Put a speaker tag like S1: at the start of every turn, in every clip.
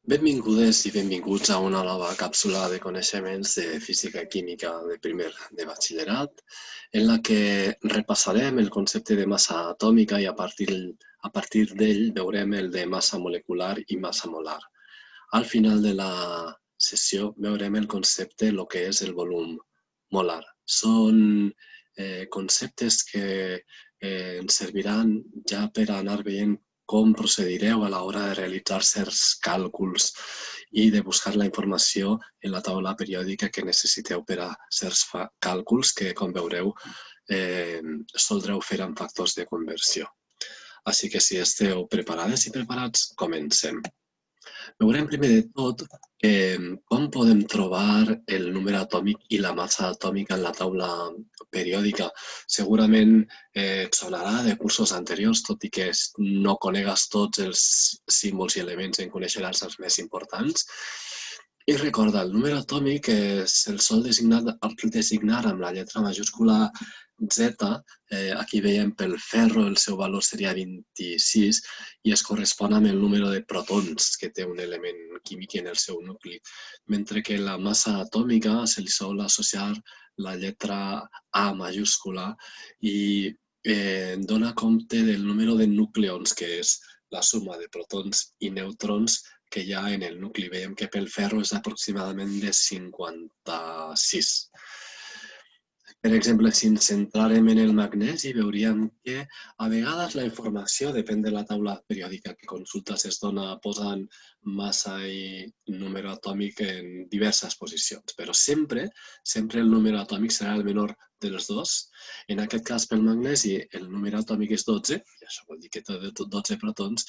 S1: Benvingudes i benvinguts a una nova càpsula de coneixements de física i química de primer de batxillerat, en la que repassarem el concepte de massa atòmica i a partir d'ell veurem el de massa molecular i massa molar. Al final de la sessió veurem el concepte, el que és el volum molar. Són conceptes que ens serviran ja per anar veient com procedireu a l'hora de realitzar certs càlculs i de buscar la informació en la taula periòdica que necessiteu per a certs càlculs que, com veureu, soldreu fer amb factors de conversió. Així que si esteu preparades i preparats, comencem. Veurem primer de tot com podem trobar el número atòmic i la massa atòmica en la taula periòdica. Segurament et sonarà de cursos anteriors, tot i que no conegues tots els símbols i elements, en coneixeràs els més importants. I recorda, el número atòmic se'l sol designar amb la lletra majúscula Z. Aquí veiem pel ferro el seu valor seria 26 i es correspon amb el número de protons que té un element químic en el seu nucli, mentre que la massa atòmica se li sol associar la lletra A majúscula i dona compte del número de nucleons, que és la suma de protons i neutrons que hi ha en el nucli. Veiem que pel ferro és aproximadament de 56. Per exemple, si ens centrarem en el magnesi, veuríem que a vegades la informació, depèn de la taula periòdica que consultes, es dona posant massa i número atòmic en diverses posicions, però sempre el número atòmic serà el menor dels dos. En aquest cas, pel magnesi, el número atòmic és 12, i això vol dir que té 12 protons,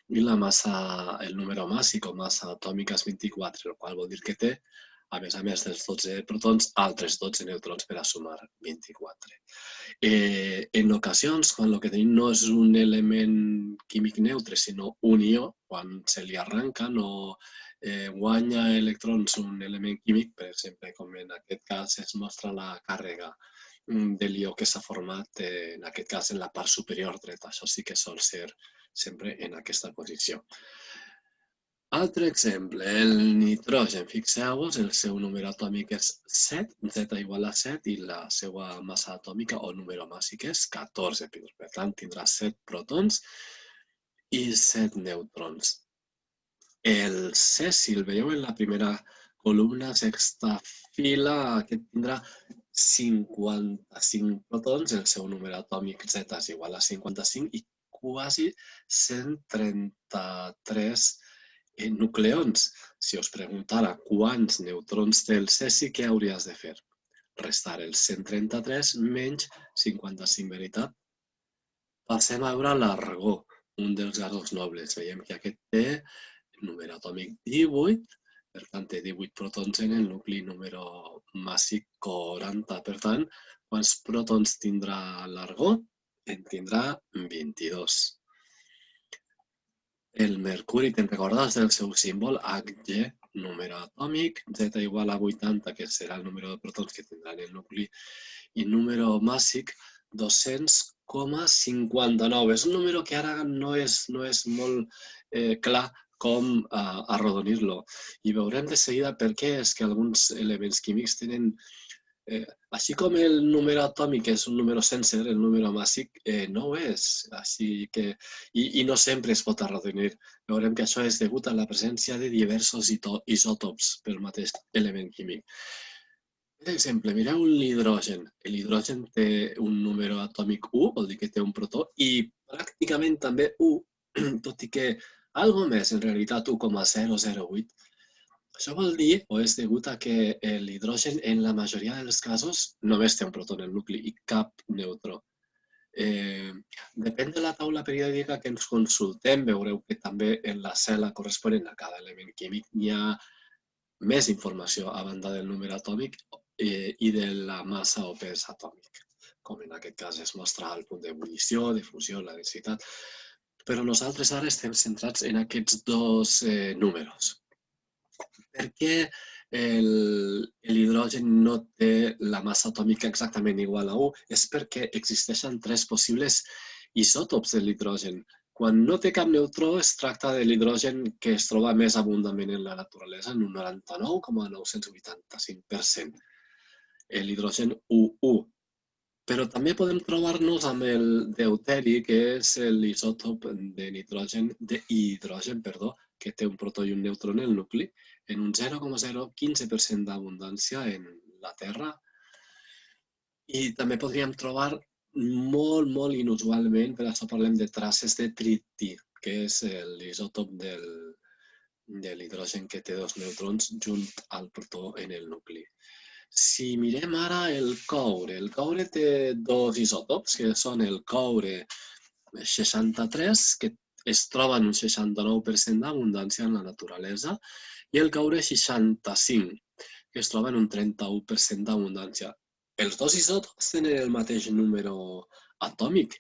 S1: i la massa, el número màssic o massa atòmica és 24, el qual vol dir que té, a més dels 12 protons, altres 12 neutrons per a sumar 24. En ocasions, quan el que tenim no és un element químic neutre, sinó un ió, quan se li arranca, no guanya electrons un element químic, per exemple, com en aquest cas es mostra la càrrega de l'ió que s'ha format, en aquest cas en la part superior dreta. Això sí que sol ser sempre en aquesta posició. Altre exemple, el nitrogen. Fixeu-vos, el seu número atòmic és 7, Z igual a 7, i la seva massa atòmica o número màssic és 14. Per tant, tindrà 7 protons i 7 neutrons. El C, si el veieu en la primera columna, sexta fila, aquest tindrà 55 protons, el seu número atòmic Z és igual a 55 i quasi 133 nucleons. Si us preguntara quants neutrons té el cesi, què hauries de fer? Restar els 133 menys 55, veritat? Passem a veure l'argó, un dels gasos nobles. Veiem que aquest té el número atòmic 18, per tant té 18 protons en el nucli, número màssic 40. Per tant, quants protons tindrà l'argó? En tindrà 22. El mercuri, te'n recordes del seu símbol, Hg, número atòmic, Z igual a 80, que serà el número de protons que tindrà en el nucli, i número màssic 200,59. És un número que ara no és molt clar com arrodonir-lo. I veurem de seguida per què és que alguns elements químics tenen... Així com el número atòmic és un número sencer, el número màssic no ho és. I no sempre es pot arrodonir. Veurem que això és degut a la presència de diversos isòtops pel mateix element químic. Per exemple, mireu l'hidrogen. L'hidrogen té un número atòmic 1, vol dir que té un protó, i pràcticament també 1, tot i que algo més, en realitat 1,008. Això vol dir, o és degut a que l'hidrogen en la majoria dels casos només té un protó en el nucli i cap neutró. Depèn de la taula periòdica que ens consultem, veureu que també en la cel·la corresponent a cada element químic hi ha més informació a banda del número atòmic i de la massa o pes atòmic, com en aquest cas es mostra el punt d'ebullició, de fusió, la densitat. Però nosaltres ara estem centrats en aquests dos números. Per què l'hidrogen no té la massa atòmica exactament igual a 1? És perquè existeixen 3 possibles isòtops de l'hidrogen. Quan no té cap neutró, es tracta de l'hidrogen que es troba més abundament en la naturalesa, en un 99,985%, l'hidrogen UU. Però també podem trobar-nos amb el deuteri, que és l'isòtop de hidrogen, que té un protó i un neutró en el nucli, en un 0,015% d'abundància en la Terra. I també podríem trobar molt inusualment, per això parlem de traces de trití, que és l'isòtop de l'hidrogen que té dos neutrons junt al protó en el nucli. Si mirem ara el coure té dos isòtops, que són el coure 63, que es troba en un 69% d'abundància en la naturalesa, i el coure 65, que es troba en un 31% d'abundància. Els dos isòtops tenen el mateix número atòmic,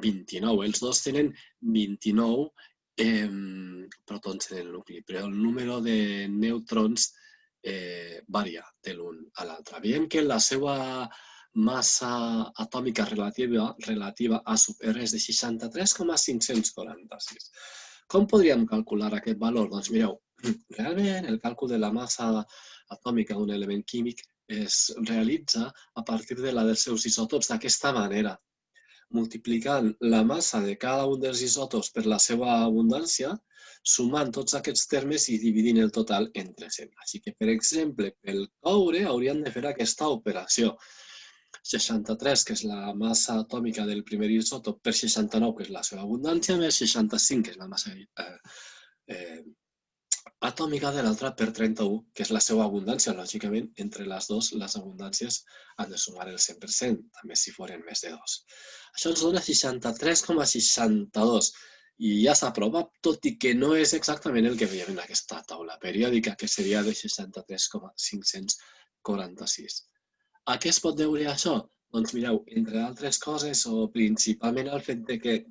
S1: 29. Els dos tenen 29 protons en el nucli, però el número de neutrons varia de l'un a l'altre. Veiem que la seva massa atòmica relativa a sub R és de 63,546. Com podríem calcular aquest valor? Doncs mireu, realment el càlcul de la massa atòmica d'un element químic es realitza a partir de la dels seus isòtops d'aquesta manera, multiplicant la massa de cada un dels isòtops per la seva abundància, sumant tots aquests termes i dividint el total entre 100. Així que, per exemple, pel coure hauríem de fer aquesta operació. 63, que és la massa atòmica del primer isòtop, per 69, que és la seva abundància, més 65, que és la massa atòmica de l'altra, per 31, que és la seva abundància. Lògicament, entre les dues, les abundàncies han de sumar el 100%, també si foren més de 2. Això ens dona 63,62 i ja s'aprova, tot i que no és exactament el que veiem en aquesta taula periòdica, que seria de 63,546. A què es pot deure això? Doncs mireu, entre altres coses, o principalment al fet de que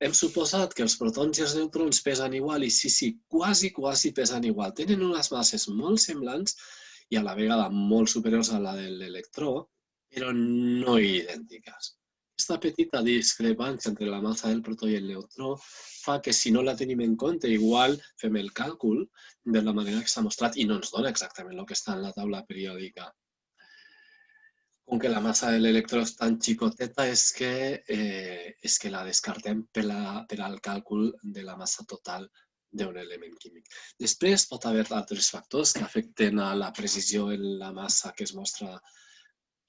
S1: hem suposat que els protons i els neutrons pesen igual i sí, quasi pesen igual. Tenen unes masses molt semblants i a la vegada molt superiors a la de l'electró, però no idèntiques. Aquesta petita discrepància entre la massa del protó i el neutró fa que si no la tenim en compte, igual fem el càlcul de la manera que s'ha mostrat i no ens dona exactament el que està en la taula periòdica. Com que la massa de l'electró és tan xicoteta, és que la descartem per al càlcul de la massa total d'un element químic. Després pot haver altres factors que afecten a la precisió en la massa que es mostra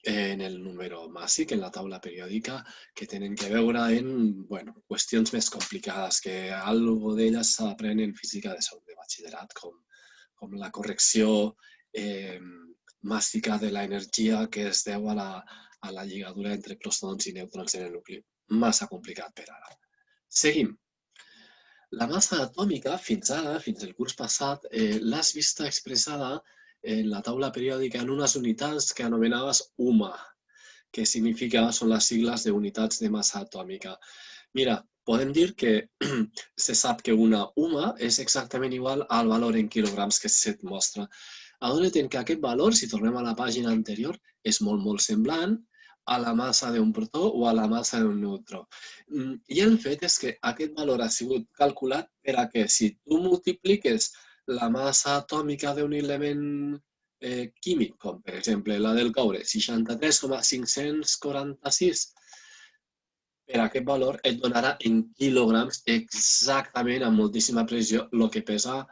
S1: en el número màssic, en la taula periòdica, que tenen que veure en qüestions més complicades, que alguna d'elles s'aprèn en física de segon de batxillerat, com la correcció màssica de l'energia que es deu a la lligadura entre protons i neutrons en el nucli. Massa complicat per ara. Seguim. La massa atòmica, fins ara, fins el curs passat, l'has vista expressada en la taula periòdica en unes unitats que anomenaves UMA, que són les sigles d'unitats de massa atòmica. Mira, podem dir que se sap que una UMA és exactament igual al valor en quilograms que se't mostra. Adona't que aquest valor, si tornem a la pàgina anterior, és molt semblant a la massa d'un protó o a la massa d'un neutró. I el fet és que aquest valor ha sigut calculat per a que si tu multipliques la massa atòmica d'un element químic, com per exemple la del coure, 63,546, per aquest valor et donarà en quilograms exactament, amb moltíssima precisió, el que pesa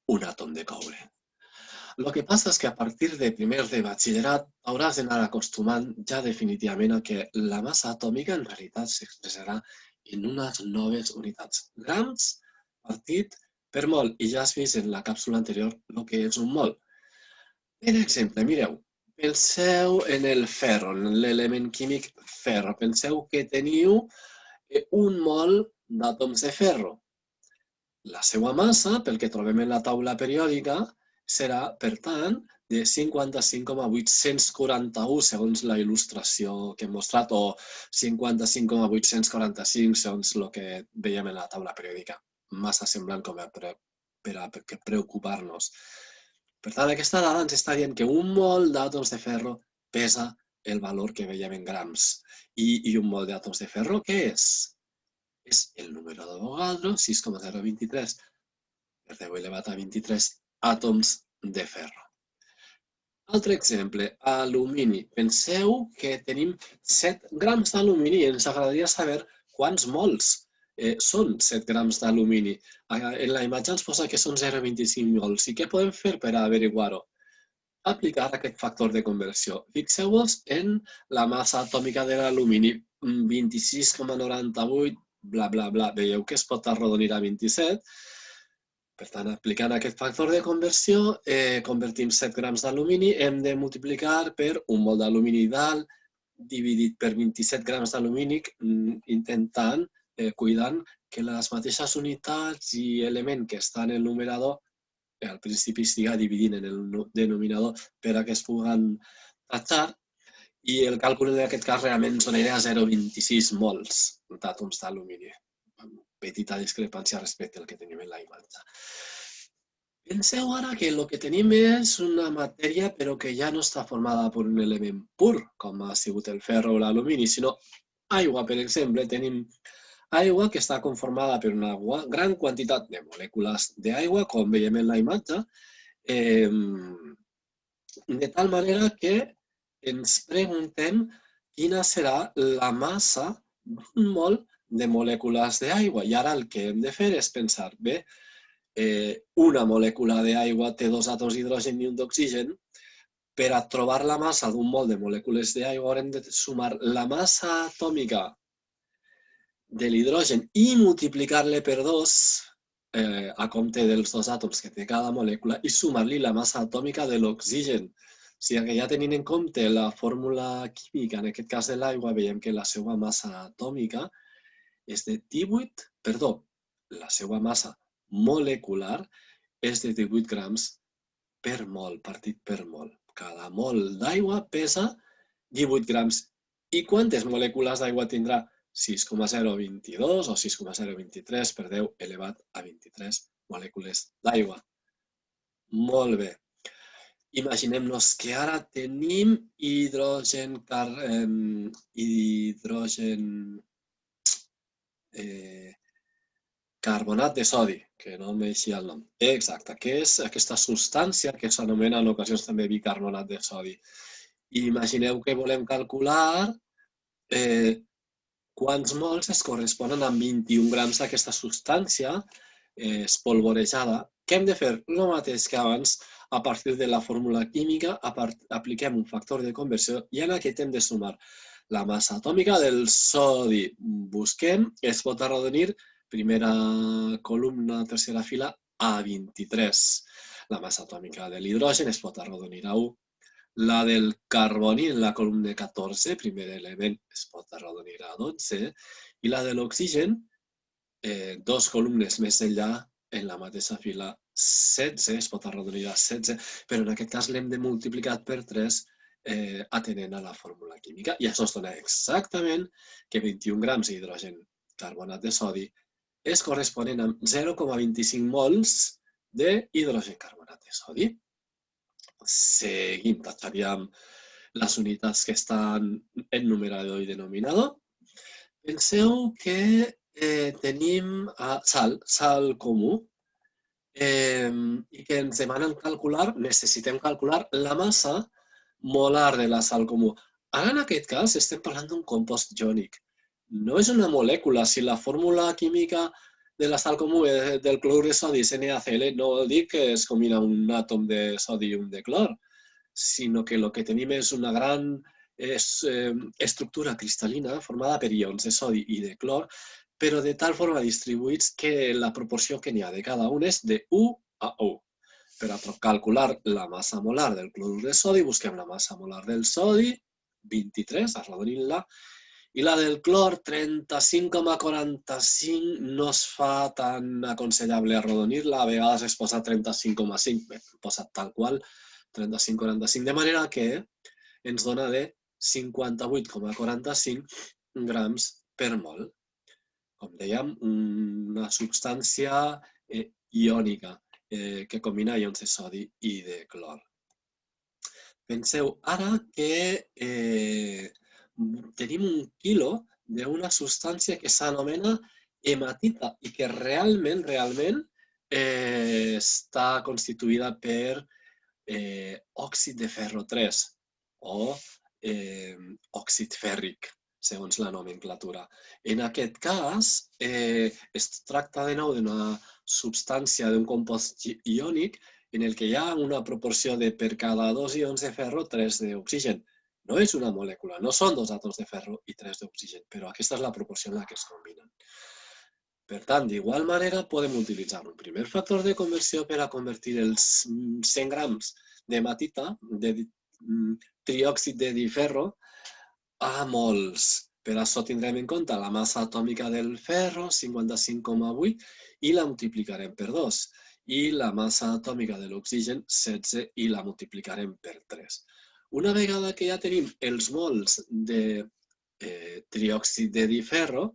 S1: un àtom de coure. El que passa és que a partir de primers de batxillerat hauràs d'anar acostumant ja definitivament a que la massa atòmica en realitat s'expressarà en unes noves unitats. Grams partit per mol. I ja has vist en la càpsula anterior el que és un mol. Per exemple, mireu, penseu en el ferro, en l'element químic ferro. Penseu que teniu un mol d'àtoms de ferro. La seva massa, pel que trobem en la taula periòdica, serà, per tant, de 55,841 segons la il·lustració que hem mostrat o 55,845 segons el que veiem en la taula periòdica. Massa semblant com per a preocupar-nos. Per tant, aquesta dada ens està dient que un mol d'àtoms de ferro pesa el valor que veiem en grams. I un mol d'àtoms de ferro, què és? És el número d'Avogadro, 6,023 per 10 elevat a 23 àtoms de ferro. Altre exemple, alumini. Penseu que tenim 7 grams d'alumini i ens agradaria saber quants mols són 7 grams d'alumini. En la imatge ens posa que són 0,25 mols. I què podem fer per averiguar-ho? Aplicar aquest factor de conversió. Fixeu-vos en la massa atòmica de l'alumini, 26,98, bla, bla, bla. Veieu que es pot arrodonir a 27. Per tant, aplicant aquest factor de conversió, convertim 7 grams d'alumini, hem de multiplicar per un mol d'alumini dalt, dividit per 27 grams d'alumini, intentant, cuidant que les mateixes unitats i element que estan en el numerador al principi estiga dividint en el denominador per a que es puguen tachar, i el càlcul en aquest cas realment ens donaria 0,26 mols d'àtoms d'alumini. Petita discrepància respecte al que tenim en la imatge. Penseu ara que el que tenim és una matèria però que ja no està formada per un element pur, com ha sigut el ferro o l'alumini, sinó aigua, per exemple. Tenim aigua que està conformada per una gran quantitat de molècules d'aigua, com veiem en la imatge, de tal manera que ens preguntem quina serà la massa d'un mol de molècules d'aigua. I ara el que hem de fer és pensar, bé, una molècula d'aigua té 2 àtoms d'hidrogen i un d'oxigen. Per a trobar la massa d'un mol de molècules d'aigua haurem de sumar la massa atòmica de l'hidrogen i multiplicar-le per 2 a compte dels 2 àtoms que té cada molècula i sumar-li la massa atòmica de l'oxigen. O sigui que ja tenint en compte la fórmula química, en aquest cas de l'aigua, veiem que la seva massa atòmica és de 18, perdó, la seva massa molecular és de 18 grams per mol, partit per mol. Cada mol d'aigua pesa 18 grams. I quantes molècules d'aigua tindrà? 6,022 o 6,023 per 10 elevat a 23 molècules d'aigua. Molt bé. Imaginem-nos que ara tenim carbonat de sodi, que no m'eixia el nom. Exacte, que és aquesta substància que s'anomena en ocasions també bicarbonat de sodi. Imagineu que volem calcular quants mols es corresponen amb 21 grams d'aquesta substància espolvorejada. Què hem de fer? El mateix que abans, a partir de la fórmula química, apliquem un factor de conversió i en aquest hem de sumar la massa atòmica del sodi. Busquem, es pot arrodonir, primera columna, tercera fila, a 23. La massa atòmica de l'hidrogen es pot arrodonir a 1. La del carboni en la columna 14, primer element, es pot arrodonir a 12. I la de l'oxigen, 2 columnes més enllà, en la mateixa fila, 16, es pot arrodonir a 16, però en aquest cas l'hem de multiplicar per 3 atenent a la fórmula química. I això es dona exactament que 21 grams d'hidrogen carbonat de sodi es corresponen amb 0,25 mols d'hidrogen carbonat de sodi. Seguim, tacharíem les unitats que estan en numerador i denominador. Penseu que tenim sal comú, i que ens demanen necessitem calcular la massa molar de la sal comú. Ara, en aquest cas, estem parlant d'un compost iònic. No és una molècula. Si la fórmula química de la sal comú del clorur de sodi és NaCl, no vol dir que es combina un àtom de sodi i un de clor, sinó que el que tenim és una gran estructura cristal·lina formada per ions de sodi i de clor, però de tal forma distribuïts que la proporció que n'hi ha de cada un és de 1 a 1. Per a calcular la massa molar del clorur de sodi, busquem la massa molar del sodi, 23, arrodonint-la, i la del clor, 35,45, no es fa tan aconsellable arrodonir-la, a vegades es posa 35,5, bé, posat tal qual, 35,45, de manera que ens dona de 58,45 grams per mol. Com dèiem, una substància iònica que combina ions de sodi i de clor. Penseu ara que tenim 1 quilo d'una substància que s'anomena hematita i que realment està constituïda per òxid de ferro 3 o òxid fèrric, segons la nomenclatura. En aquest cas, es tracta de nou d'una substància, d'un compost iònic en el que hi ha una proporció de per cada 2 ions de ferro, 3 d'oxigen. No és una molècula, no són 2 àtoms de ferro i 3 d'oxigen, però aquesta és la proporció en la que es combinen. Per tant, d'igual manera, podem utilitzar un primer factor de conversió per a convertir els 100 grams d'hematita, de triòxid de diferro, a mols. Per això tindrem en compte la massa atòmica del ferro, 55,8, i la multiplicarem per 2. I la massa atòmica de l'oxigen, 16, i la multiplicarem per 3. Una vegada que ja tenim els mols de triòxid de diferro,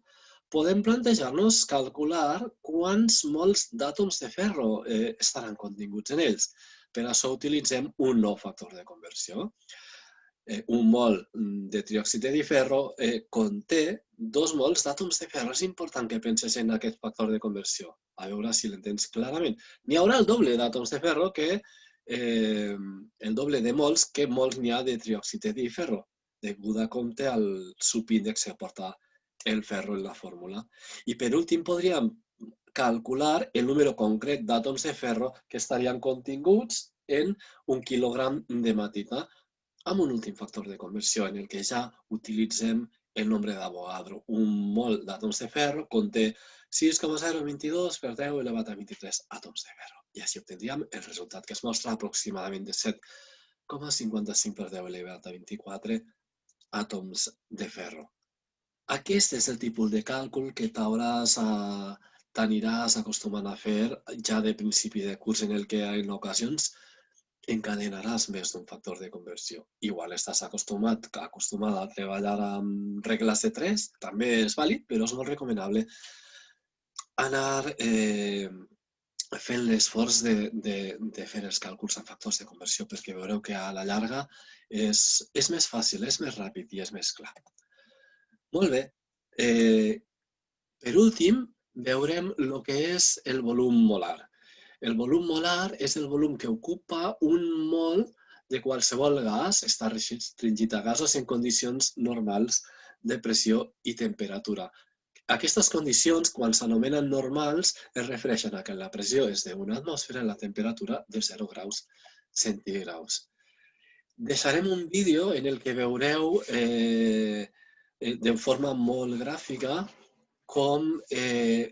S1: podem plantejar-nos calcular quants mols d'àtoms de ferro estaran continguts en ells. Per això utilitzem un nou factor de conversió. Un mol de triòxid de diferro conté 2 mols d'àtoms de ferro. És important que penses en aquest factor de conversió, a veure si l'entens clarament. N'hi haurà el doble d'àtoms de ferro el doble de mols que mols n'hi ha de triòxid de diferro, degut a compte al subíndex que porta el ferro en la fórmula. I per últim podríem calcular el número concret d'àtoms de ferro que estarien continguts en 1 quilogram d'hematita, amb un últim factor de conversió en el que ja utilitzem el nombre d'Avogadro. Un mol d'àtoms de ferro conté 6,022 per 10 elevat a 23 àtoms de ferro. I així obtindríem el resultat que es mostra aproximadament de 7,55 per 10 elevat a 24 àtoms de ferro. Aquest és el tipus de càlcul que t'aniràs acostumant a fer ja de principi de curs, en el que en ocasions encadenaràs més d'un factor de conversió. Igual estàs acostumada a treballar amb regles de 3, també és vàlid, però és molt recomanable anar fent l'esforç de fer els càlculs amb factors de conversió, perquè veureu que a la llarga és més fàcil, és més ràpid i és més clar. Molt bé. Per últim, veurem el que és el volum molar. El volum molar és el volum que ocupa un mol de qualsevol gas, està restringit a gasos en condicions normals de pressió i temperatura. Aquestes condicions, quan s'anomenen normals, es refereixen a que la pressió és d'una atmosfera i la temperatura de 0 graus centígrads. Deixarem un vídeo en el que veureu de forma molt gràfica com,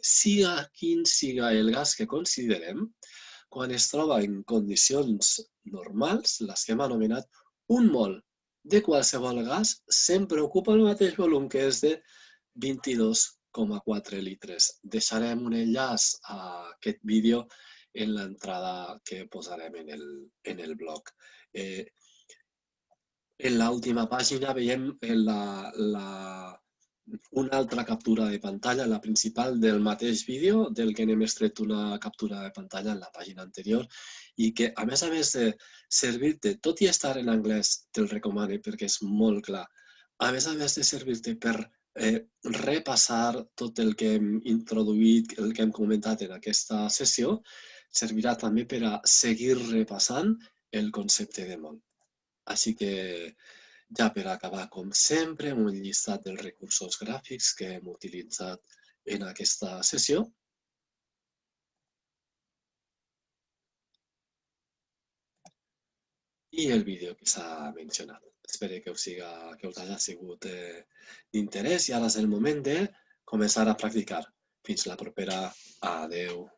S1: siga quin siga el gas que considerem, quan es troba en condicions normals, les que hem anomenat, un mol de qualsevol gas sempre ocupa el mateix volum, que és de 22,4 litres. Deixarem un enllaç a aquest vídeo en l'entrada que posarem en el blog. En l'última pàgina veiem una altra captura de pantalla, la principal del mateix vídeo, del que n'hem extret una captura de pantalla en la pàgina anterior, i que, a més de servir-te, tot i estar en anglès, te'l recomano perquè és molt clar, a més de servir-te per repassar tot el que hem introduït, el que hem comentat en aquesta sessió, servirà també per a seguir repassant el concepte de mol. Així que, ja per acabar, com sempre, un llistat dels recursos gràfics que hem utilitzat en aquesta sessió. I el vídeo que s'ha mencionat. Espero que us hagi sigut d'interès i ara és el moment de començar a practicar. Fins la propera. Adeu.